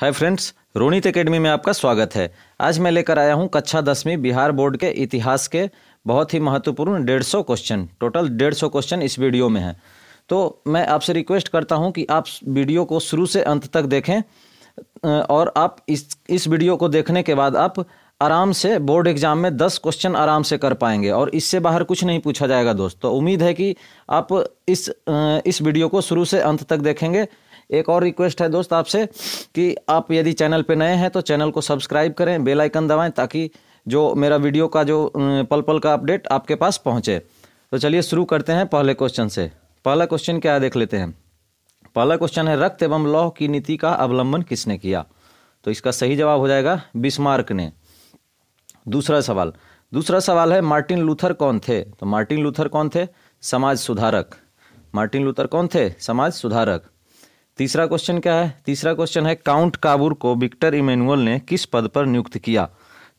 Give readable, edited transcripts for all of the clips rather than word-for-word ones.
Hi friends, Ronit academy में आपका स्वागत है। आज मैं लेकर आया हूं कक्षा 10वीं बिहार बोर्ड के इतिहास के बहुत ही महत्वपूर्ण 150 क्वेश्चन। टोटल 150 क्वेश्चन इस वीडियो में हैं। तो मैं आपसे रिक्वेस्ट करता हूं कि आप वीडियो को शुरू से अंत तक देखें और आप इस वीडियो को देखने के बाद आप आराम से बोर्ड एग्जाम में 10 क्वेश्चन आराम से कर पाएंगे और इससे बाहर कुछ नहीं पूछा जाएगा दोस्त। तो उम्मीद है कि आप इस वीडियो को शुरू से अंत तक देखेंगे। एक और रिक्वेस्ट है दोस्त आपसे कि आप यदि चैनल पे नए हैं तो चैनल को सब्सक्राइब करें, बेल आइकन दबाएं ताकि जो मेरा वीडियो का जो पल पल का अपडेट आपके पास पहुंचे। तो चलिए शुरू करते हैं पहले क्वेश्चन से। पहला क्वेश्चन क्या है देख लेते हैं। पहला क्वेश्चन है, रक्त एवं लौह की नीति का अवलंबन किसने किया? तो इसका सही जवाब हो जाएगा बिस्मार्क ने। दूसरा सवाल है, मार्टिन लूथर कौन थे? तो मार्टिन लूथर कौन थे? समाज सुधारक। मार्टिन लूथर कौन थे? समाज सुधारक। तीसरा क्वेश्चन क्या है? तीसरा क्वेश्चन है, काउंट काबूर को विक्टर इमैनुअल ने किस पद पर नियुक्त किया?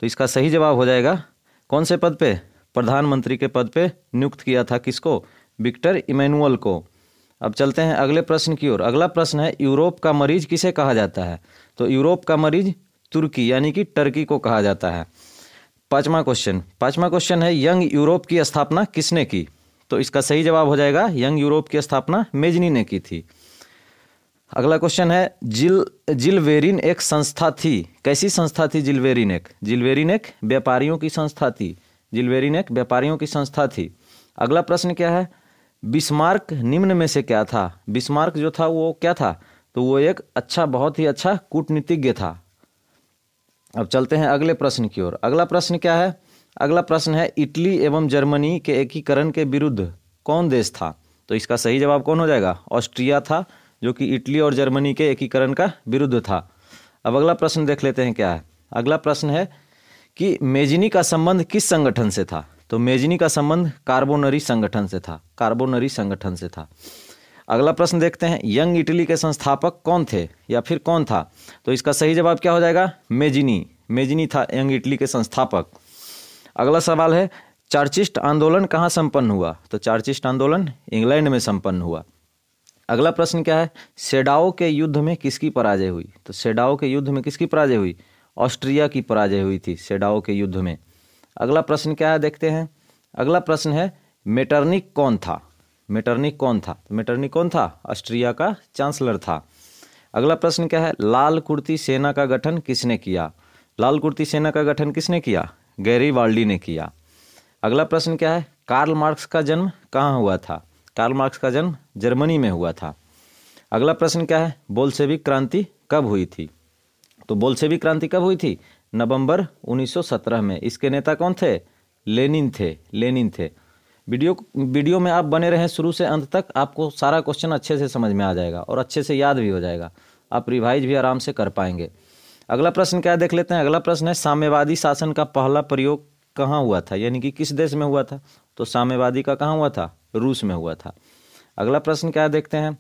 तो इसका सही जवाब हो जाएगा कौन से पद पे? प्रधानमंत्री के पद पे नियुक्त किया था। किसको? विक्टर इमैनुअल को। अब चलते हैं अगले प्रश्न की ओर। अगला प्रश्न है, यूरोप का मरीज किसे कहा जाता है? तो यूरोप का मरीज तुर्की यानी कि टर्की को कहा जाता है। पांचवा क्वेश्चन है, यंग यूरोप की स्थापना किसने की? तो इसका सही जवाब हो जाएगा यंग यूरोप की स्थापना मेजनी ने की थी। अगला क्वेश्चन है, जिलवेरिन एक संस्था थी। कैसी संस्था थी जिलवेरिन एक? जिलवेरिन एक व्यापारियों की संस्था थी। जिलवेरिन एक व्यापारियों की संस्था थी। अगला प्रश्न क्या है, बिस्मार्क निम्न में से क्या था? बिस्मार्क जो था वो क्या था? तो वो एक बहुत ही अच्छा कूटनीतिज्ञ था। अब चलते हैं अगले प्रश्न की ओर। अगला प्रश्न क्या है? अगला प्रश्न है, इटली एवं जर्मनी के एकीकरण के विरुद्ध कौन देश था? तो इसका सही जवाब कौन हो जाएगा? ऑस्ट्रिया था, जो कि इटली और जर्मनी के एकीकरण का विरुद्ध था। अब अगला प्रश्न देख लेते हैं क्या है। अगला प्रश्न है कि मेजनी का संबंध किस संगठन से था? तो मेजनी का संबंध कार्बोनरी संगठन से था। कार्बोनरी संगठन से था। अगला प्रश्न देखते हैं, यंग इटली के संस्थापक कौन थे या फिर कौन था? तो इसका सही जवाब क्या हो जाएगा? मेजनी। मेजनी था यंग इटली के संस्थापक। अगला सवाल है, चार्चिस्ट आंदोलन कहाँ संपन्न हुआ? तो चार्चिस्ट आंदोलन इंग्लैंड में संपन्न हुआ। अगला प्रश्न क्या है, सेडाओ के युद्ध में किसकी पराजय हुई? तो सेडाओ के युद्ध में किसकी पराजय हुई? ऑस्ट्रिया की पराजय हुई थी सेडाओ के युद्ध में। अगला प्रश्न क्या है देखते हैं। अगला प्रश्न है, मेटरनिक कौन था? मेटरनिक कौन था? तो मेटरनिक कौन था? ऑस्ट्रिया का चांसलर था। अगला प्रश्न क्या है, लाल कुर्ती सेना का गठन किसने किया? लाल कुर्ती सेना का गठन किसने किया? गैरीबाल्डी ने किया। अगला प्रश्न क्या है, कार्ल मार्क्स का जन्म कहाँ हुआ था? कार्ल मार्क्स का जन्म जर्मनी में हुआ था। अगला प्रश्न क्या है, बोल्शेविक क्रांति कब हुई थी? तो बोल्शेविक क्रांति कब हुई थी? नवंबर 1917 में। इसके नेता कौन थे? लेनिन थे। लेनिन थे। वीडियो में आप बने रहें शुरू से अंत तक, आपको सारा क्वेश्चन अच्छे से समझ में आ जाएगा और अच्छे से याद भी हो जाएगा। आप रिवाइज भी आराम से कर पाएंगे। अगला प्रश्न क्या देख लेते हैं। अगला प्रश्न है, साम्यवादी शासन का पहला प्रयोग कहाँ हुआ था, यानी कि किस देश में हुआ था? तो साम्यवादी का कहाँ हुआ था? रूस में हुआ था। अगला प्रश्न क्या देखते हैं।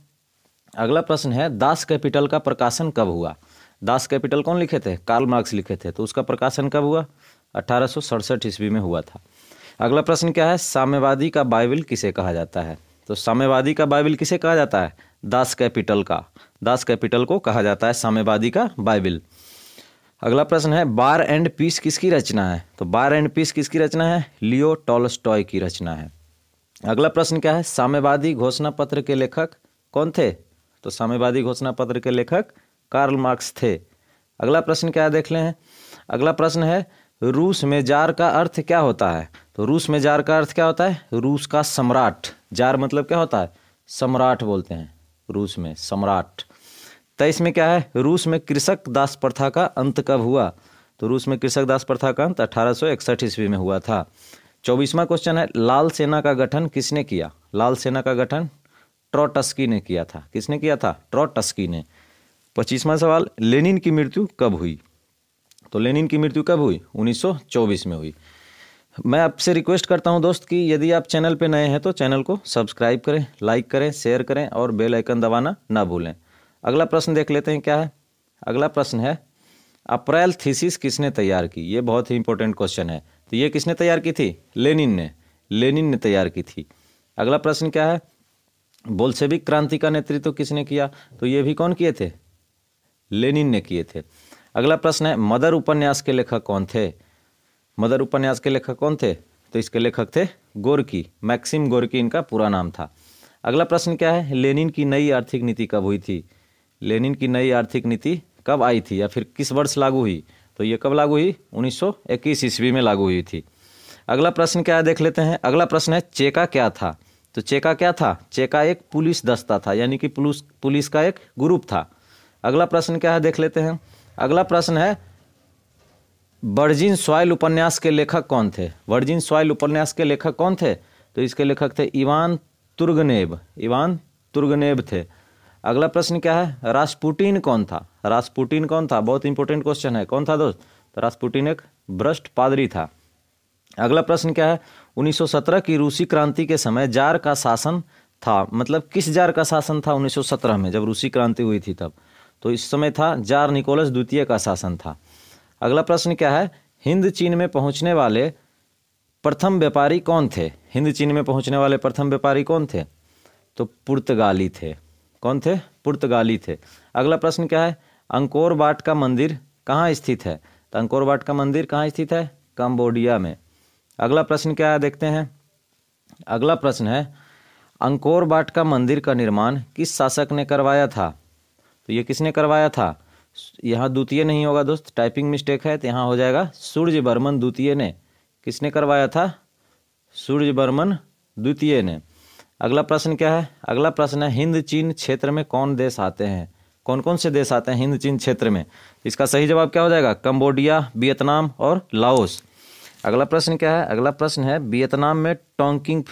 अगला प्रश्न है, दास कैपिटल का प्रकाशन कब हुआ? दास कैपिटल कौन लिखे थे? कार्ल मार्क्स लिखे थे। तो उसका प्रकाशन कब हुआ? 1867 ईस्वी में हुआ था। अगला प्रश्न क्या है, साम्यवादी का बाइबिल किसे कहा जाता है? तो साम्यवादी का बाइबिल किसे कहा जाता है? दास कैपिटल का। दास कैपिटल को कहा जाता है साम्यवादी का बाइबिल। अगला प्रश्न है, बार एंड पीस किसकी रचना है? तो बार एंड पीस किसकी रचना है? लियो टॉल्स्टॉय की रचना है। अगला प्रश्न क्या है, साम्यवादी घोषणा पत्र के लेखक कौन थे? तो साम्यवादी घोषणा पत्र के लेखक कार्ल मार्क्स थे। अगला प्रश्न क्या देख लें हैं। अगला प्रश्न है, रूस में जार का अर्थ क्या होता है? तो रूस में जार का अर्थ क्या होता है? रूस का सम्राट। जार मतलब क्या होता है? सम्राट बोलते हैं रूस में, सम्राट। 23 में क्या है, रूस में कृषक दास प्रथा का अंत कब हुआ? तो रूस में कृषक दास प्रथा का अंत 1861 ईस्वी में हुआ था। 24वां क्वेश्चन है, लाल सेना का गठन किसने किया? लाल सेना का गठन ट्रोटस्की ने किया था। किसने किया था? ट्रोटस्की ने। 25वां सवाल, लेनिन की मृत्यु कब हुई? तो लेनिन की मृत्यु कब हुई? 1924 में हुई। मैं आपसे रिक्वेस्ट करता हूं दोस्त कि यदि आप चैनल पे नए हैं तो चैनल को सब्सक्राइब करें, लाइक करें, शेयर करें और बेल आइकन दबाना ना भूलें। अगला प्रश्न देख लेते हैं क्या है। अगला प्रश्न है, अप्रैल थीसिस किसने तैयार की? ये बहुत ही इंपॉर्टेंट क्वेश्चन है। तो ये किसने तैयार की थी? लेनिन ने। लेनिन ने तैयार की थी। अगला प्रश्न क्या है, बोल्शेविक क्रांति का नेतृत्व किसने किया? तो ये भी कौन किए थे? लेनिन ने किए थे। अगला प्रश्न है मदर उपन्यास के लेखक कौन थे? मदर उपन्यास के लेखक कौन थे? तो इसके लेखक थे गोर्की, मैक्सिम गोर्की इनका पूरा नाम था। अगला प्रश्न क्या है, लेनिन की नई आर्थिक नीति कब हुई थी? लेनिन की नई आर्थिक नीति कब आई थी या फिर किस वर्ष लागू हुई? तो ये कब लागू हुई? 1921 ईस्वी में लागू हुई थी। अगला प्रश्न क्या है देख लेते हैं। अगला प्रश्न है चेका क्या था? तो चेका क्या था? चेका एक पुलिस दस्ता था, यानी कि पुलिस का एक ग्रुप था। अगला प्रश्न क्या है देख लेते हैं। अगला प्रश्न है वर्जिन सॉइल उपन्यास के लेखक कौन थे? वर्जिन सॉइल उपन्यास के लेखक कौन थे? तो इसके लेखक थे इवान तुर्गनेव, इवान तुर्गनेव थे। अगला प्रश्न क्या है, रास्पुटिन कौन था? रास्पुटिन कौन था? बहुत इंपॉर्टेंट क्वेश्चन है। कौन था दोस्त? तो रास्पुटिन एक भ्रष्ट पादरी था। अगला प्रश्न क्या है, 1917 की रूसी क्रांति के समय जार का शासन था, मतलब किस जार का शासन था 1917 में जब रूसी क्रांति हुई थी तब? तो इस समय था जार निकोलस द्वितीय का शासन था। अगला प्रश्न क्या है, हिंद चीन में पहुंचने वाले प्रथम व्यापारी कौन थे? हिंद चीन में पहुंचने वाले प्रथम व्यापारी कौन थे? तो पुर्तगाली थे। कौन थे? पुर्तगाली थे। अगला प्रश्न क्या है, अंकोर वाट का मंदिर कहाँ स्थित है? तो अंकोर वाट का मंदिर कहाँ स्थित है? कंबोडिया में। अगला प्रश्न क्या है देखते हैं। अगला प्रश्न है अंकोर वाट का मंदिर का निर्माण किस शासक ने करवाया था? तो ये किसने करवाया था? यहाँ द्वितीय नहीं होगा दोस्त, टाइपिंग मिस्टेक है, तो यहाँ हो जाएगा सूर्यवर्मन द्वितीय ने। किसने करवाया था? सूर्यवर्मन द्वितीय ने। अगला प्रश्न क्या है? अगला प्रश्न है हिंद चीन क्षेत्र में कौन देश आते हैं? कौन कौन से देश आते हैं हिंद चीन क्षेत्र में? इसका सही जवाब क्या हो जाएगा? कंबोडिया, वियतनाम और लाओस। अगला प्रश्न क्या है? अगला प्रश्न है वियतनाम में टोकिंग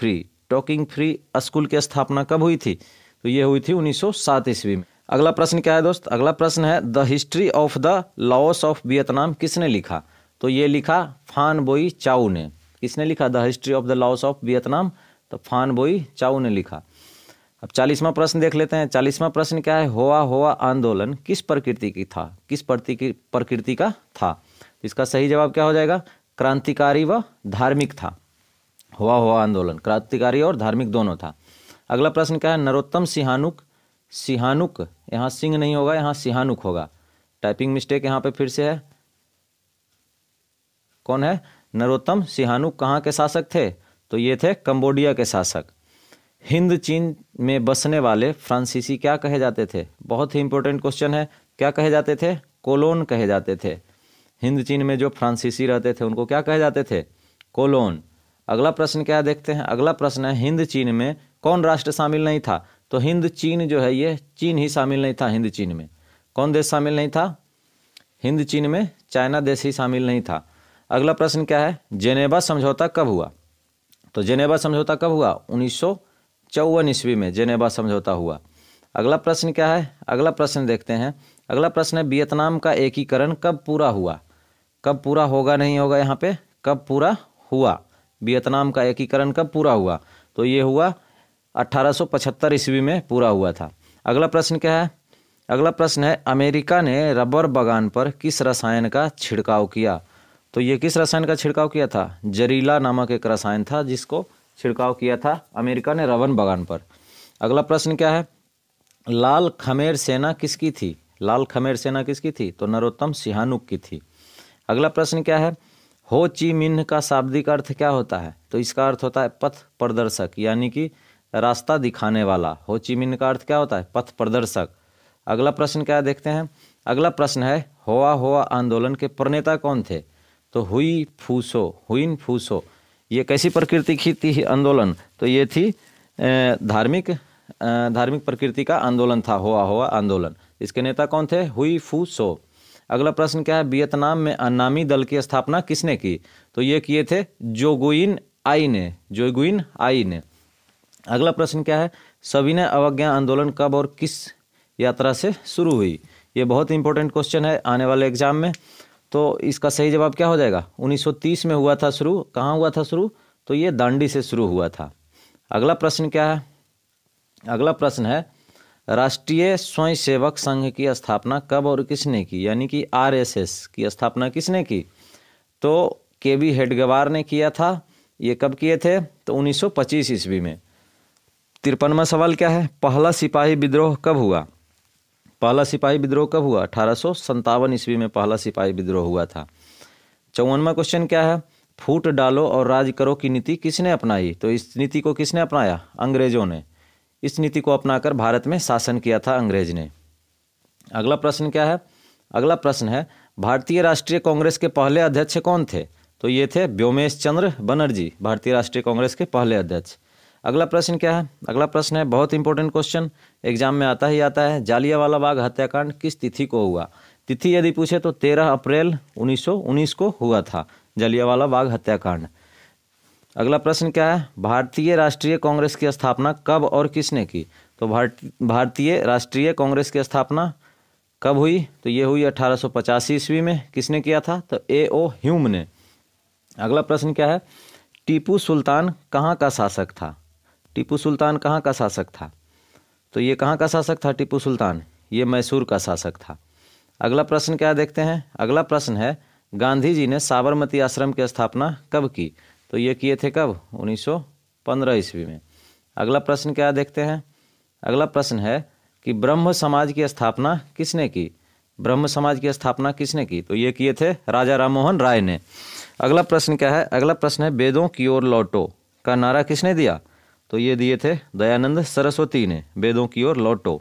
फ्री स्कूल की स्थापना कब हुई थी? तो ये हुई थी 1907 ईस्वी में। अगला प्रश्न क्या है दोस्त? अगला प्रश्न है the history of the Laos of Vietnam किसने लिखा? तो ये लिखा फान बोई चाउ ने। किसने लिखा the history of the Laos of Vietnam? तो फान बोई चाउ ने लिखा। अब 40वां प्रश्न देख लेते हैं। 40वां प्रश्न क्या है, होआ होआ आंदोलन किस प्रकृति की था? किस प्रकृति का था? इसका सही जवाब क्या हो जाएगा? क्रांतिकारी व धार्मिक था। होआ होआ आंदोलन क्रांतिकारी और धार्मिक दोनों था। अगला प्रश्न क्या है, नरोत्तम सिहानुक, यहाँ सिंह नहीं होगा, यहाँ सिहानुक होगा, टाइपिंग मिस्टेक यहाँ पे फिर से है। कौन है? नरोत्तम सिहानुक कहाँ के शासक थे? तो ये थे कंबोडिया के शासक। हिंद चीन में बसने वाले फ्रांसीसी क्या कहे जाते थे? बहुत ही इंपॉर्टेंट क्वेश्चन है। क्या कहे जाते थे? कोलोन कहे जाते थे। हिंद चीन में जो फ्रांसीसी रहते थे उनको क्या कहे जाते थे? कोलोन। अगला प्रश्न क्या देखते हैं। अगला प्रश्न है हिंद चीन में कौन राष्ट्र शामिल नहीं था? तो हिंद चीन जो है ये चीन ही शामिल नहीं था। हिंद चीन में कौन देश शामिल नहीं था? हिंद चीन में चाइना देश ही शामिल नहीं था। अगला प्रश्न क्या है, जेनेवा समझौता कब हुआ? तो जेनेवा समझौता कब हुआ? 1954 ईस्वी में जेनेवा समझौता हुआ। अगला प्रश्न क्या है? अगला प्रश्न देखते हैं। अगला प्रश्न है वियतनाम का एकीकरण कब पूरा हुआ? कब पूरा होगा नहीं होगा यहाँ पे, कब पूरा हुआ? वियतनाम का एकीकरण कब पूरा हुआ? तो ये हुआ 1875 ईस्वी में पूरा हुआ था। अगला प्रश्न क्या है? अगला प्रश्न है अमेरिका ने रबर बागान पर किस रसायन का छिड़काव किया? तो ये किस रसायन का छिड़काव किया था? जरीला नामक एक रसायन था जिसको छिड़काव किया था अमेरिका ने रबर बागान पर। अगला प्रश्न क्या है, लाल खमेर सेना किसकी थी? लाल खमेर सेना किसकी थी? तो नरोत्तम सिहानुक की थी। अगला प्रश्न क्या है, हो ची मिन्ह का शाब्दिक अर्थ क्या होता है? तो इसका अर्थ होता है पथ प्रदर्शक, यानी कि रास्ता दिखाने वाला। हो ची मिन्ह का अर्थ क्या होता है? पथ प्रदर्शक। अगला प्रश्न क्या देखते हैं। अगला प्रश्न है होआ होआ आंदोलन के प्रणेता कौन थे? तो हुइन फूसो। ये कैसी प्रकृति की थी आंदोलन? तो ये थी धार्मिक प्रकृति का आंदोलन था होआ होआ आंदोलन। इसके नेता कौन थे? हुई फूसो। अगला प्रश्न क्या है, वियतनाम में अन्नामी दल की स्थापना किसने की? तो ये किए थे जोगुइन आई ने। अगला प्रश्न क्या है, सविनय अवज्ञा आंदोलन कब और किस यात्रा से शुरू हुई? ये बहुत इंपॉर्टेंट क्वेश्चन है आने वाले एग्जाम में। तो इसका सही जवाब क्या हो जाएगा? 1930 में हुआ था शुरू। कहाँ हुआ था शुरू? तो ये दांडी से शुरू हुआ था। अगला प्रश्न क्या है? अगला प्रश्न है राष्ट्रीय स्वयंसेवक संघ की स्थापना कब और किसने की? यानी कि आरएसएस की स्थापना किसने की? तो केबी हेडगेवार ने किया था। ये कब किए थे? तो 1925 ईस्वी में। 53वां सवाल क्या है, पहला सिपाही विद्रोह कब हुआ? पहला सिपाही विद्रोह कब हुआ? 1857 ईस्वी में पहला सिपाही विद्रोह हुआ था। 54वां क्वेश्चन क्या है? फूट डालो और राज करो की नीति किसने अपनाई? तो इस नीति को किसने अपनाया? अंग्रेजों ने। इस नीति को अपनाकर भारत में शासन किया था अंग्रेज ने। अगला प्रश्न क्या है? अगला प्रश्न है भारतीय राष्ट्रीय कांग्रेस के पहले अध्यक्ष कौन थे? तो ये थे व्योमेश चंद्र बनर्जी, भारतीय राष्ट्रीय कांग्रेस के पहले अध्यक्ष। अगला प्रश्न क्या है? अगला प्रश्न है बहुत इंपॉर्टेंट क्वेश्चन, एग्जाम में आता ही आता है, जालियांवाला बाग हत्याकांड किस तिथि को हुआ? तिथि यदि पूछे तो 13 अप्रैल 1919 को हुआ था जालियांवाला बाग हत्याकांड। अगला प्रश्न क्या है? भारतीय राष्ट्रीय कांग्रेस की स्थापना कब और किसने की? तो भारतीय राष्ट्रीय कांग्रेस की स्थापना कब हुई? तो ये हुई 1885 ईस्वी में। किसने किया था? तो A.O. ह्यूम ने। अगला प्रश्न क्या है? टीपू सुल्तान कहाँ का शासक था? टीपू सुल्तान कहाँ का शासक था? तो ये कहाँ का शासक था टीपू सुल्तान? ये मैसूर का शासक था। अगला प्रश्न क्या देखते हैं? अगला प्रश्न है गांधी जी ने साबरमती आश्रम की स्थापना कब की? तो ये किए थे कब? 1915 ईस्वी में। अगला प्रश्न क्या देखते हैं? अगला प्रश्न है कि ब्रह्म समाज की स्थापना किसने की? ब्रह्म समाज की स्थापना किसने की? तो ये किए थे राजा राममोहन राय ने। अगला प्रश्न क्या है? अगला प्रश्न है वेदों की ओर लौटो का नारा किसने दिया? तो ये दिए थे दयानंद सरस्वती ने, वेदों की ओर लौटो।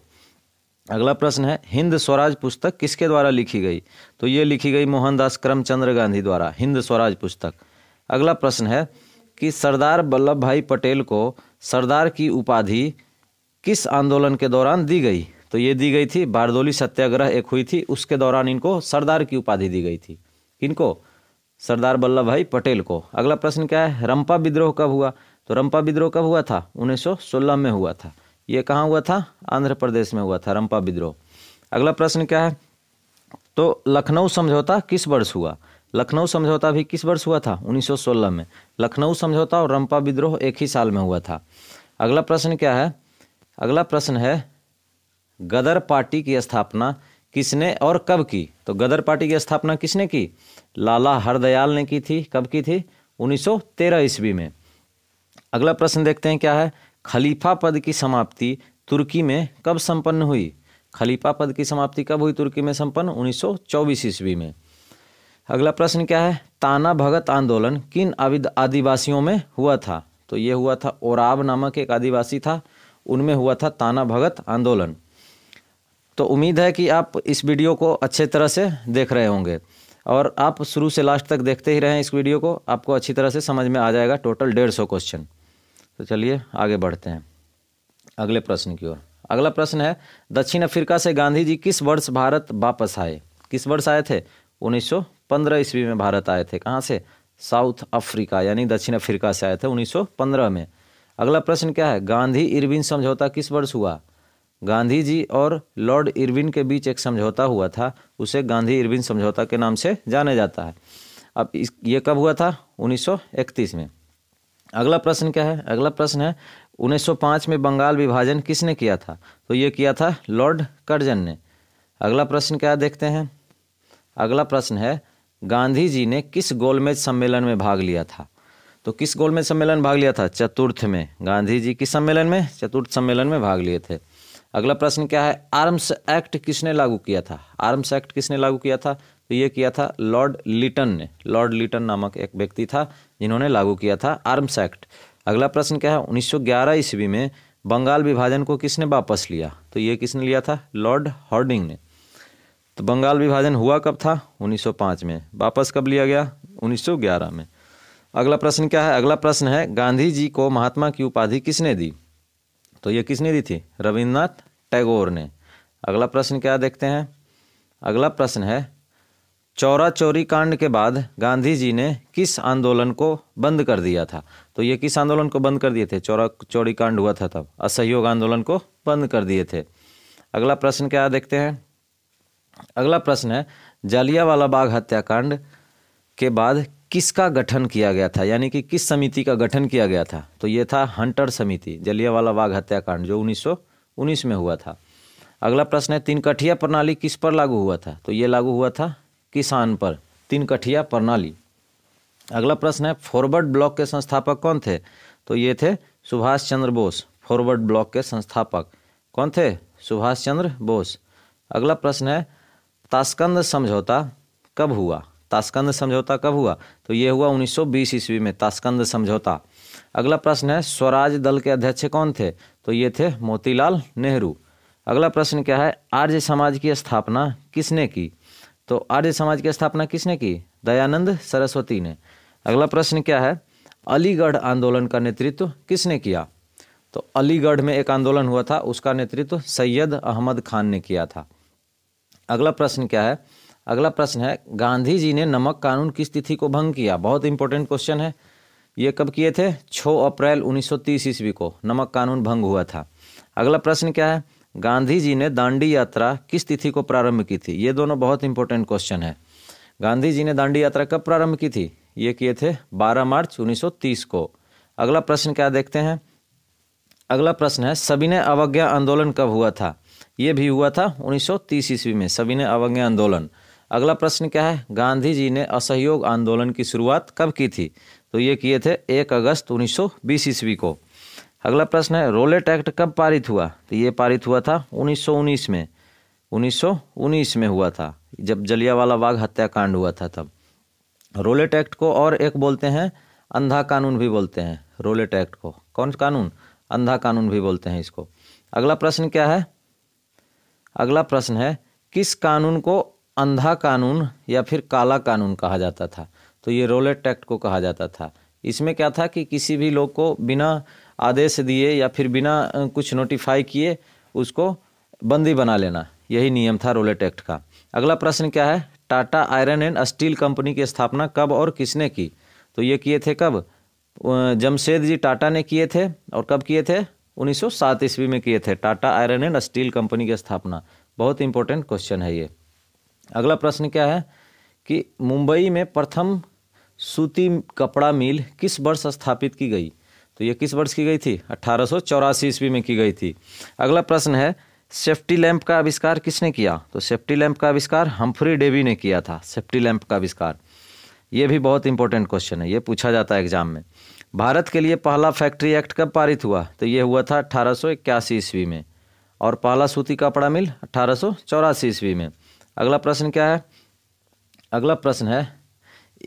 अगला प्रश्न है हिंद स्वराज पुस्तक किसके द्वारा लिखी गई? तो ये लिखी गई मोहनदास करमचंद गांधी द्वारा, हिंद स्वराज पुस्तक। अगला प्रश्न है कि सरदार वल्लभ भाई पटेल को सरदार की उपाधि किस आंदोलन के दौरान दी गई? तो ये दी गई थी बारदोली सत्याग्रह एक हुई थी, उसके दौरान इनको सरदार की उपाधि दी गई थी। किनको? सरदार वल्लभ भाई पटेल को। अगला प्रश्न क्या है? रंपा विद्रोह कब हुआ? तो रंपा विद्रोह कब हुआ था? 1916 में हुआ था। ये कहाँ हुआ था? आंध्र प्रदेश में हुआ था रंपा विद्रोह। अगला प्रश्न क्या है? तो लखनऊ समझौता किस वर्ष हुआ? लखनऊ समझौता भी किस वर्ष हुआ था? 1916 में। लखनऊ समझौता और रंपा विद्रोह एक ही साल में हुआ था। अगला प्रश्न क्या है? अगला प्रश्न है गदर पार्टी की स्थापना किसने और कब की? तो गदर पार्टी की स्थापना किसने की? लाला हरदयाल ने की थी। कब की थी? 1913 ईस्वी में। अगला प्रश्न देखते हैं क्या है? खलीफा पद की समाप्ति तुर्की में कब संपन्न हुई? खलीफा पद की समाप्ति कब हुई तुर्की में संपन्न? 1924 ईस्वी में। अगला प्रश्न क्या है? ताना भगत आंदोलन किन आदिवासियों में हुआ था? तो ये हुआ था ओराव नामक एक आदिवासी था, उनमें हुआ था ताना भगत आंदोलन। तो उम्मीद है कि आप इस वीडियो को अच्छे तरह से देख रहे होंगे और आप शुरू से लास्ट तक देखते ही रहें इस वीडियो को, आपको अच्छी तरह से समझ में आ जाएगा टोटल 150 क्वेश्चन। तो चलिए आगे बढ़ते हैं अगले प्रश्न की ओर। अगला प्रश्न है दक्षिण अफ्रीका से गांधी जी किस वर्ष भारत वापस आए? किस वर्ष आए थे? 1915 ईस्वी में भारत आए थे। कहाँ से? साउथ अफ्रीका यानी दक्षिण अफ्रीका से आए थे 1915 में। अगला प्रश्न क्या है? गांधी इरविन समझौता किस वर्ष हुआ? गांधी जी और लॉर्ड इरविन के बीच एक समझौता हुआ था, उसे गांधी इरविन समझौता के नाम से जाना जाता है। अब ये कब हुआ था? 1931 में। अगला प्रश्न क्या है? अगला प्रश्न है 1905 में बंगाल विभाजन किसने किया था? तो ये किया था लॉर्ड कर्जन ने। अगला प्रश्न क्या देखते हैं? अगला प्रश्न है गांधी जी ने किस गोलमेज सम्मेलन में भाग लिया था? तो किस गोलमेज सम्मेलन में भाग लिया था? चतुर्थ में। गांधी जी किस सम्मेलन में? चतुर्थ सम्मेलन में भाग लिए थे। अगला प्रश्न क्या है? आर्म्स एक्ट किसने लागू किया था? आर्म्स एक्ट किसने लागू किया था? तो ये किया था लॉर्ड लिटन ने। लॉर्ड लिटन नामक एक व्यक्ति था जिन्होंने लागू किया था आर्म्स एक्ट। अगला प्रश्न क्या है? 1911 ईस्वी में बंगाल विभाजन को किसने वापस लिया? तो ये किसने लिया था? लॉर्ड हार्डिंग ने। तो बंगाल विभाजन हुआ कब था? 1905 में। वापस कब लिया गया? 1911 में। अगला प्रश्न क्या है? अगला प्रश्न है गांधी जी को महात्मा की उपाधि किसने दी? तो ये किसने दी थी? रविन्द्रनाथ टैगोर ने। अगला प्रश्न क्या देखते हैं? अगला प्रश्न है चौरा चौरी कांड के बाद गांधी जी ने किस आंदोलन को बंद कर दिया था? तो ये किस आंदोलन को बंद कर दिए थे? चौरा चौरी कांड हुआ था तब असहयोग आंदोलन को बंद कर दिए थे। अगला प्रश्न क्या देखते हैं? अगला प्रश्न है जालियांवाला बाग हत्याकांड के बाद किसका गठन किया गया था, यानी कि किस समिति का गठन किया गया था? तो ये था हंटर समिति। जालियांवाला बाग हत्याकांड जो 1919 में हुआ था। अगला प्रश्न है तीन कठिया प्रणाली किस पर लागू हुआ था? तो ये लागू हुआ था किसान पर, तीन कठिया प्रणाली। अगला प्रश्न है फॉरवर्ड ब्लॉक के संस्थापक कौन थे? तो ये थे सुभाष चंद्र बोस। फॉरवर्ड ब्लॉक के संस्थापक कौन थे? सुभाष चंद्र बोस। अगला प्रश्न है ताशकंद समझौता कब हुआ? ताशकंद समझौता कब हुआ? तो ये हुआ 1920 ईस्वी में ताशकंद समझौता। अगला प्रश्न है स्वराज दल के अध्यक्ष कौन थे? तो ये थे मोतीलाल नेहरू। अगला प्रश्न क्या है आर्य समाज की स्थापना किसने की? तो आर्य समाज की स्थापना किसने की? दयानंद सरस्वती ने। अगला प्रश्न क्या है अलीगढ़ आंदोलन का नेतृत्व किसने किया? तो अलीगढ़ में एक आंदोलन हुआ था, उसका नेतृत्व सैयद अहमद खान ने किया था। अगला प्रश्न क्या है? अगला प्रश्न है गांधी जी ने नमक कानून किस तिथि को भंग किया? बहुत इंपॉर्टेंट क्वेश्चन है। ये कब किए थे? 6 अप्रैल 1930 ईस्वी को नमक कानून भंग हुआ था। अगला प्रश्न क्या है गांधी जी ने दांडी यात्रा किस तिथि को प्रारंभ की थी? ये दोनों बहुत इंपॉर्टेंट क्वेश्चन है। गांधी जी ने दांडी यात्रा कब प्रारंभ की थी? ये किए थे 12 मार्च 1930 को। अगला प्रश्न क्या देखते हैं? अगला प्रश्न है सविनय अवज्ञा आंदोलन कब हुआ था? ये भी हुआ था 1930 ईस्वी में सविनय अवज्ञा आंदोलन। अगला प्रश्न क्या है गांधी जी ने असहयोग आंदोलन की शुरुआत कब की थी? तो ये किए थे 1 अगस्त 1920 ईस्वी को। अगला प्रश्न है रोलेट एक्ट कब पारित हुआ? तो ये पारित हुआ था 1919 में। 1919 में हुआ था जब जलियांवाला बाग हत्याकांड हुआ था तब। रोलेट एक्ट को और एक बोलते हैं अंधा कानून भी बोलते हैं। रोलेट एक्ट को कौन कानून? अंधा कानून भी बोलते हैं इसको। अगला प्रश्न क्या है? अगला प्रश्न है किस कानून को अंधा कानून या फिर काला कानून कहा जाता था? तो ये रोलेट एक्ट को कहा जाता था। इसमें क्या था कि किसी भी लोग को बिना आदेश दिए या फिर बिना कुछ नोटिफाई किए उसको बंदी बना लेना, यही नियम था रोलेट एक्ट का। अगला प्रश्न क्या है Tata iron and steel company की स्थापना कब और किसने की? तो ये किए थे कब? जमशेद जी टाटा ने किए थे। और कब किए थे? 1907 ईस्वी में किए थे Tata iron and steel company की स्थापना। बहुत इंपॉर्टेंट क्वेश्चन है ये। अगला प्रश्न क्या है कि मुंबई में प्रथम सूती कपड़ा मिल किस वर्ष स्थापित की गई? तो ये किस वर्ष की गई थी? 1884 ईस्वी में की गई थी। अगला प्रश्न है सेफ्टी लैंप का आविष्कार किसने किया? तो सेफ्टी लैंप का आविष्कार हम्फ्री डेवी ने किया था। सेफ्टी लैंप का आविष्कार ये भी बहुत इंपॉर्टेंट क्वेश्चन है, ये पूछा जाता है एग्जाम में। भारत के लिए पहला फैक्ट्री एक्ट कब पारित हुआ? तो ये हुआ था 1881 ईस्वी में। और पहला सूती कपड़ा मिल 1884 ईस्वी में। अगला प्रश्न क्या है? अगला प्रश्न है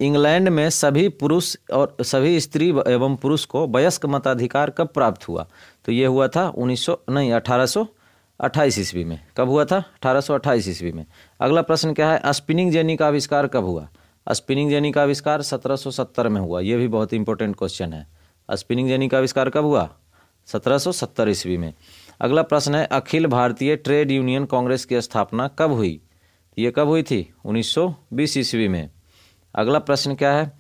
इंग्लैंड में सभी पुरुष और सभी स्त्री एवं पुरुष को वयस्क मताधिकार कब प्राप्त हुआ? तो ये हुआ था 1828 ईस्वी में। कब हुआ था? 1828 ईस्वी में। अगला प्रश्न क्या है स्पिनिंग जेनी का आविष्कार कब हुआ? स्पिनिंग जेनी का आविष्कार 1770 में हुआ। ये भी बहुत इंपॉर्टेंट क्वेश्चन है। स्पिनिंग जेनी का आविष्कार कब हुआ? 1770 ईस्वी में। अगला प्रश्न है अखिल भारतीय ट्रेड यूनियन कांग्रेस की स्थापना कब हुई? ये कब हुई थी? 1920 ईस्वी में। अगला प्रश्न क्या है?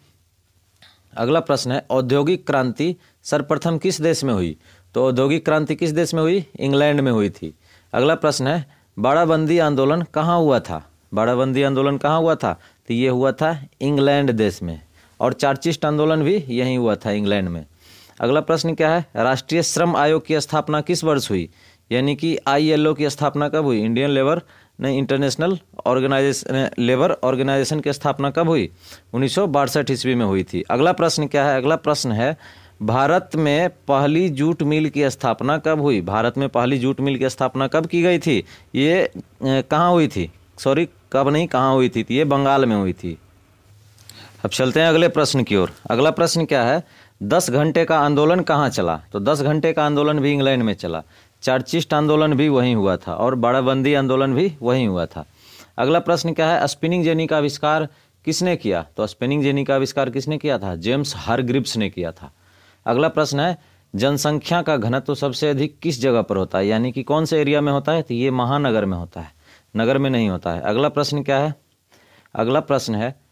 अगला प्रश्न है औद्योगिक क्रांति सर्वप्रथम किस देश में हुई? तो औद्योगिक क्रांति किस देश में हुई? इंग्लैंड में हुई थी। अगला प्रश्न है बाड़ाबंदी आंदोलन कहाँ हुआ था? बाड़ाबंदी आंदोलन कहाँ हुआ था? तो ये हुआ था इंग्लैंड देश में। और चार्चिस्ट आंदोलन भी यहीं हुआ था इंग्लैंड में। अगला प्रश्न क्या है राष्ट्रीय श्रम आयोग की स्थापना किस वर्ष हुई? यानी कि ILO की स्थापना कब हुई? इंटरनेशनल लेबर ऑर्गेनाइजेशन की स्थापना कब हुई? 1962 ईस्वी में हुई थी। अगला प्रश्न क्या है? अगला प्रश्न है भारत में पहली जूट मिल की स्थापना कब हुई? भारत में पहली जूट मिल की स्थापना कब की गई थी? ये कहाँ हुई थी? सॉरी कब नहीं, कहाँ हुई थी? ये बंगाल में हुई थी। अब चलते हैं अगले प्रश्न की ओर। अगला प्रश्न क्या है 10 घंटे का आंदोलन कहाँ चला? तो 10 घंटे का आंदोलन भी इंग्लैंड में चला। चार्चिस्ट आंदोलन भी वहीं हुआ था और बाड़ाबंदी आंदोलन भी वहीं हुआ था। अगला प्रश्न क्या है स्पिनिंग जेनी का आविष्कार किसने किया? तो स्पिनिंग जेनी का आविष्कार किसने किया था? जेम्स हारग्रीव्स ने किया था। अगला प्रश्न है जनसंख्या का घनत्व सबसे अधिक किस जगह पर होता है? यानी कि कौन से एरिया में होता है? तो ये महानगर में होता है, नगर में नहीं होता है। अगला प्रश्न क्या है? अगला प्रश्न है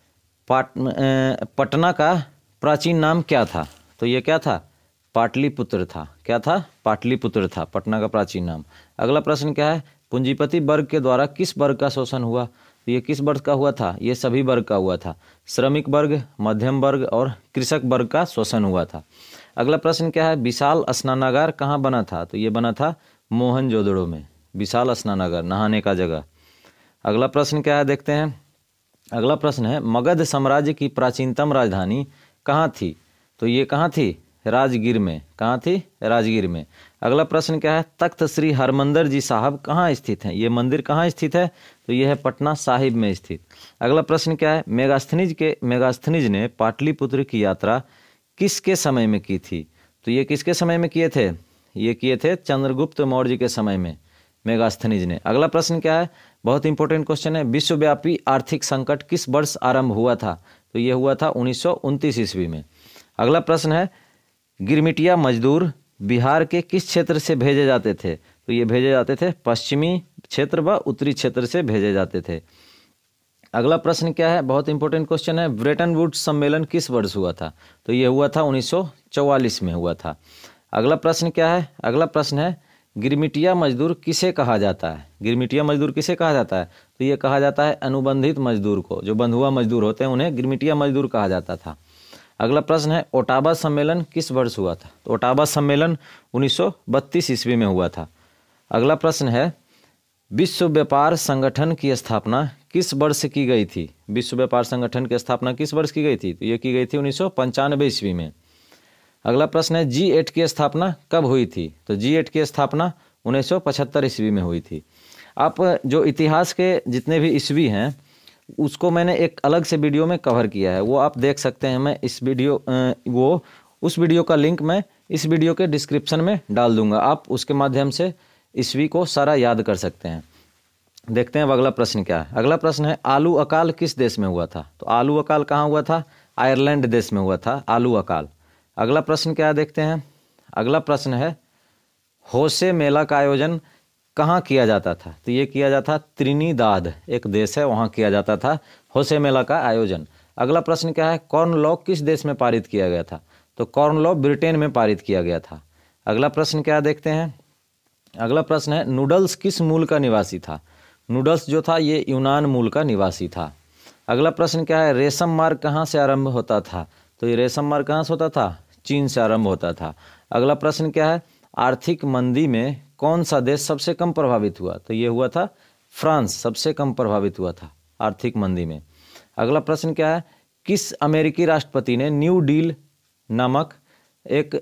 पटना का प्राचीन नाम क्या था? तो ये क्या था? पाटलिपुत्र था। क्या था? पाटलिपुत्र था पटना का प्राचीन नाम। अगला प्रश्न क्या है पूंजीपति वर्ग के द्वारा किस वर्ग का शोषण हुआ? तो ये किस वर्ग का हुआ था? ये सभी वर्ग का हुआ था। श्रमिक वर्ग, मध्यम वर्ग और कृषक वर्ग का शोषण हुआ था। अगला प्रश्न क्या है विशाल स्नानागार कहाँ बना था? तो ये बना था मोहनजोदड़ो में। विशाल स्नानागार नहाने का जगह। अगला प्रश्न क्या है देखते हैं। अगला प्रश्न है मगध साम्राज्य की प्राचीनतम राजधानी कहाँ थी? तो ये कहाँ थी? राजगीर में। कहाँ थी? राजगीर में। अगला प्रश्न क्या है? तख्त श्री हरमंदिर जी साहब कहाँ स्थित हैं? ये मंदिर कहाँ स्थित है? तो ये है पटना साहिब में स्थित। अगला प्रश्न क्या है? मेगास्थनीज ने पाटलिपुत्र की यात्रा किसके समय में की थी? तो ये किसके समय में किए थे? ये किए थे चंद्रगुप्त मौर्य के समय में मेगास्थनीज ने। अगला प्रश्न क्या है? बहुत इंपॉर्टेंट क्वेश्चन है। विश्वव्यापी आर्थिक संकट किस वर्ष आरंभ हुआ था? तो ये हुआ था 1929 ईस्वी में। अगला प्रश्न है, गिरमिटिया मजदूर बिहार के किस क्षेत्र से भेजे जाते थे? तो ये भेजे जाते थे पश्चिमी क्षेत्र व उत्तरी क्षेत्र से भेजे जाते थे। अगला प्रश्न क्या है? बहुत इंपॉर्टेंट क्वेश्चन है। ब्रेटन वुड्स सम्मेलन किस वर्ष हुआ था? तो ये हुआ था 1944 में हुआ था। अगला प्रश्न क्या है? अगला प्रश्न है, गिरमिटिया मजदूर किसे कहा जाता है? गिरमिटिया मजदूर किसे कहा जाता है? तो ये कहा जाता है अनुबंधित मजदूर को। जो बंधुआ मजदूर होते हैं उन्हें गिरमिटिया मजदूर कहा जाता था। अगला प्रश्न है, ओटावा सम्मेलन किस वर्ष हुआ था? तो ओटावा सम्मेलन 1932 ईस्वी में हुआ था। अगला प्रश्न है, विश्व व्यापार संगठन की स्थापना किस वर्ष की गई थी? विश्व व्यापार संगठन की स्थापना किस वर्ष की गई थी? तो ये की गई थी 1995 ईस्वी में। अगला प्रश्न है, G8 की स्थापना कब हुई थी? तो G8 की स्थापना 1975 ईस्वी में हुई थी। आप जो इतिहास के जितने भी ईस्वी हैं उसको मैंने एक अलग से वीडियो में कवर किया है, वो आप देख सकते हैं। मैं इस वीडियो उस वीडियो का लिंक मैं इस वीडियो के डिस्क्रिप्शन में डाल दूंगा। आप उसके माध्यम से ईस्वी को सारा याद कर सकते हैं। देखते हैं अब अगला प्रश्न क्या है। अगला प्रश्न है, आलू अकाल किस देश में हुआ था? तो आलू अकाल कहाँ हुआ था? आयरलैंड देश में हुआ था आलू अकाल। अगला प्रश्न क्या है देखते हैं। अगला प्रश्न है, होसे मेला का आयोजन कहाँ किया जाता था? तो ये किया जाता था त्रिनिदाद, एक देश है, वहाँ किया जाता था होसे मेला का आयोजन। अगला प्रश्न क्या है, कॉर्न लॉ किस देश में पारित किया गया था? तो कॉर्न लॉ ब्रिटेन में पारित किया गया था। अगला प्रश्न क्या देखते हैं। अगला प्रश्न है, नूडल्स किस मूल का निवासी था? नूडल्स जो था ये यूनान मूल का निवासी था। अगला प्रश्न क्या है, रेशम मार्ग कहाँ से आरंभ होता था? तो ये रेशम मार्ग कहाँ से होता था? चीन से आरंभ होता था। अगला प्रश्न क्या है, आर्थिक मंदी में कौन सा देश सबसे कम प्रभावित हुआ? तो ये हुआ था फ्रांस, सबसे कम प्रभावित हुआ था आर्थिक मंदी में। अगला प्रश्न क्या है, किस अमेरिकी राष्ट्रपति ने न्यू डील नामक एक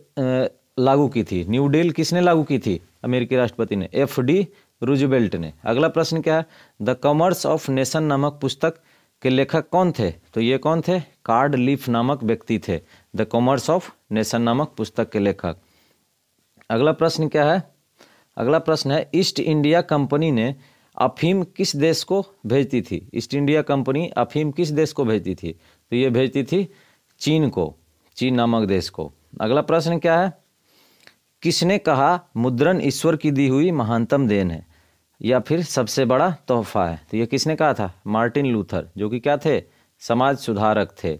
लागू की थी? न्यू डील किसने लागू की थी? अमेरिकी राष्ट्रपति ने, FD रूजवेल्ट ने। अगला प्रश्न क्या है, द कॉमर्स ऑफ नेशन नामक पुस्तक के लेखक कौन थे? तो ये कौन थे? कार्ड लीफ नामक व्यक्ति थे, द कॉमर्स ऑफ नेशन नामक पुस्तक के लेखक। अगला प्रश्न क्या है? अगला प्रश्न है, ईस्ट इंडिया कंपनी ने अफीम किस देश को भेजती थी? ईस्ट इंडिया कंपनी अफीम किस देश को भेजती थी? तो ये भेजती थी चीन को, चीन नामक देश को। अगला प्रश्न क्या है, किसने कहा मुद्रण ईश्वर की दी हुई महानतम देन है या फिर सबसे बड़ा तोहफा है? तो ये किसने कहा था? मार्टिन लूथर, जो कि क्या थे? समाज सुधारक थे।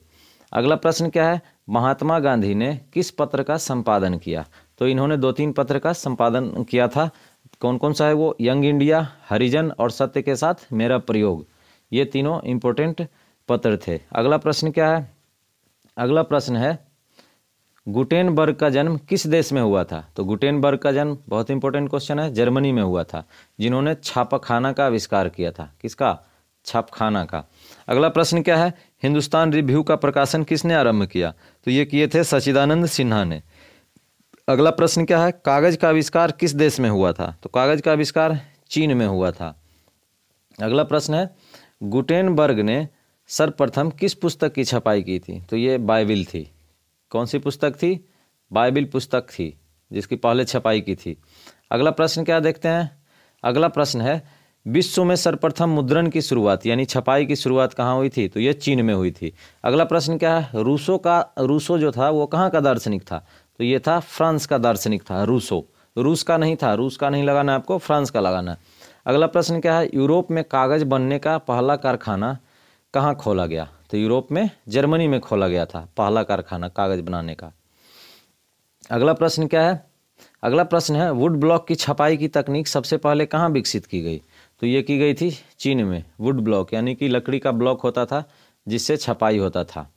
अगला प्रश्न क्या है, महात्मा गांधी ने किस पत्र का संपादन किया? तो इन्होंने 2-3 पत्र का संपादन किया था। कौन कौन सा है वो? यंग इंडिया, हरिजन और सत्य के साथ मेरा प्रयोग, ये तीनों इंपॉर्टेंट पत्र थे। अगला प्रश्न क्या है? अगला प्रश्न है, गुटेनबर्ग का जन्म किस देश में हुआ था? तो गुटेनबर्ग का जन्म, बहुत इंपॉर्टेंट क्वेश्चन है, जर्मनी में हुआ था, जिन्होंने छापाखाना का आविष्कार किया था। किसका? छापखाना का। अगला प्रश्न क्या है, हिंदुस्तान रिव्यू का प्रकाशन किसने आरंभ किया? तो ये किए थे सच्चिदानंद सिन्हा ने। अगला प्रश्न क्या है, कागज का आविष्कार किस देश में हुआ था? तो कागज का आविष्कार चीन में हुआ था। अगला प्रश्न है, गुटेनबर्ग ने सर्वप्रथम किस पुस्तक की छपाई की थी? तो ये बाइबिल थी। कौन सी पुस्तक थी? बाइबिल पुस्तक थी, जिसकी पहले छपाई की थी। अगला प्रश्न क्या देखते हैं। अगला प्रश्न है, विश्व में सर्वप्रथम मुद्रण की शुरुआत यानी छपाई की शुरुआत कहाँ हुई थी? तो ये चीन में हुई थी। अगला प्रश्न क्या है, रूसो जो था वो कहाँ का दार्शनिक था? तो ये था फ्रांस का दार्शनिक था रूसो। रूस का नहीं था, रूस का नहीं लगाना आपको, फ्रांस का लगाना। अगला प्रश्न क्या है, यूरोप में कागज बनने का पहला कारखाना कहाँ खोला गया? तो यूरोप में जर्मनी में खोला गया था पहला कारखाना कागज बनाने का। अगला प्रश्न क्या है? अगला प्रश्न है, वुड ब्लॉक की छपाई की तकनीक सबसे पहले कहाँ विकसित की गई? तो ये की गई थी चीन में। वुड ब्लॉक यानी कि लकड़ी का ब्लॉक होता था जिससे छपाई होता था।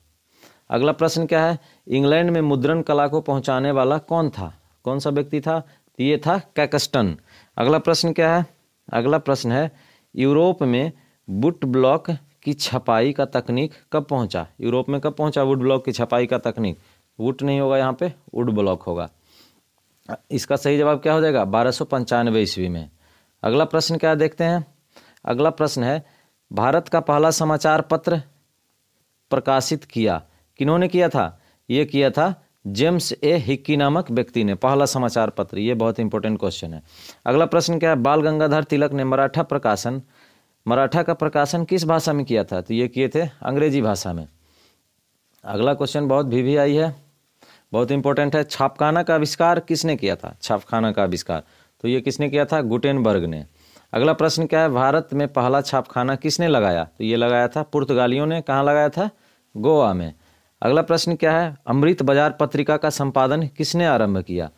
अगला प्रश्न क्या है, इंग्लैंड में मुद्रण कला को पहुंचाने वाला कौन था? कौन सा व्यक्ति था? ये था कैक्सटन। अगला प्रश्न क्या है? अगला प्रश्न है, यूरोप में वुड ब्लॉक की छपाई का तकनीक कब पहुंचा? यूरोप में कब पहुंचा वुड ब्लॉक की छपाई का तकनीक? वुड नहीं होगा, यहाँ पे वुड ब्लॉक होगा। इसका सही जवाब क्या हो जाएगा? 1295 ईस्वी में। अगला प्रश्न क्या देखते हैं। अगला प्रश्न है, भारत का पहला समाचार पत्र प्रकाशित किया किन्होंने किया था? ये किया था जेम्स ए हिक्की नामक व्यक्ति ने, पहला समाचार पत्र। ये बहुत इंपॉर्टेंट क्वेश्चन है। अगला प्रश्न क्या है, बाल गंगाधर तिलक ने मराठा का प्रकाशन किस भाषा में किया था? तो ये किए थे अंग्रेजी भाषा में। अगला क्वेश्चन बहुत VVI है, बहुत इंपॉर्टेंट है। छापखाना का आविष्कार किसने किया था? छापखाना का आविष्कार तो ये किसने किया था? गुटेनबर्ग ने। अगला प्रश्न क्या है, भारत में पहला छापखाना किसने लगाया? तो ये लगाया था पुर्तगालियों ने। कहाँ लगाया था? गोवा में। अगला प्रश्न क्या है, अमृत बाजार पत्रिका का संपादन किसने आरंभ किया?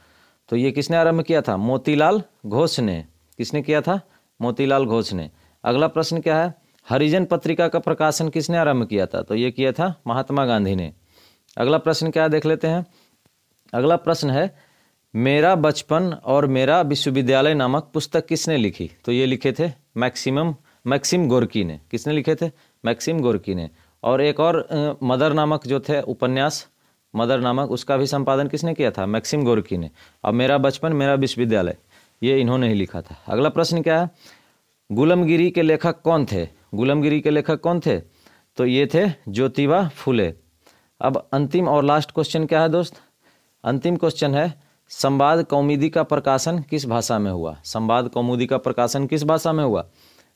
तो ये किसने आरंभ किया था? मोतीलाल घोष ने। किसने किया था? मोतीलाल घोष ने। अगला प्रश्न क्या है, हरिजन पत्रिका का प्रकाशन किसने आरंभ किया था? तो ये किया था महात्मा गांधी ने। अगला प्रश्न क्या देख लेते हैं। अगला प्रश्न है, मेरा बचपन और मेरा विश्वविद्यालय नामक पुस्तक किसने लिखी? तो ये लिखे थे मैक्सिम गोर्की ने। किसने लिखे थे? मैक्सिम गोर्की ने। और एक और मदर नामक जो थे उपन्यास, मदर नामक, उसका भी संपादन किसने किया था? मैक्सिम गोर्की ने। और मेरा बचपन मेरा विश्वविद्यालय ये इन्होंने ही लिखा था। अगला प्रश्न क्या है, गुलामगिरी के लेखक कौन थे? गुलामगिरी के लेखक कौन थे? तो ये थे ज्योतिबा फुले। अब अंतिम और लास्ट क्वेश्चन क्या है दोस्त? अंतिम क्वेश्चन है, संवाद कौमुदी का प्रकाशन किस भाषा में हुआ? संवाद कौमुदी का प्रकाशन किस भाषा में हुआ?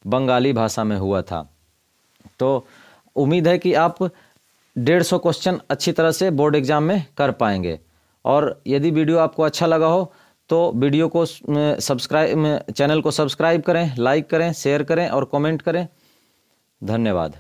बंगाली भाषा में हुआ था। तो उम्मीद है कि आप 150 क्वेश्चन अच्छी तरह से बोर्ड एग्जाम में कर पाएंगे। और यदि वीडियो आपको अच्छा लगा हो तो वीडियो को चैनल को सब्सक्राइब करें, लाइक करें, शेयर करें और कमेंट करें। धन्यवाद।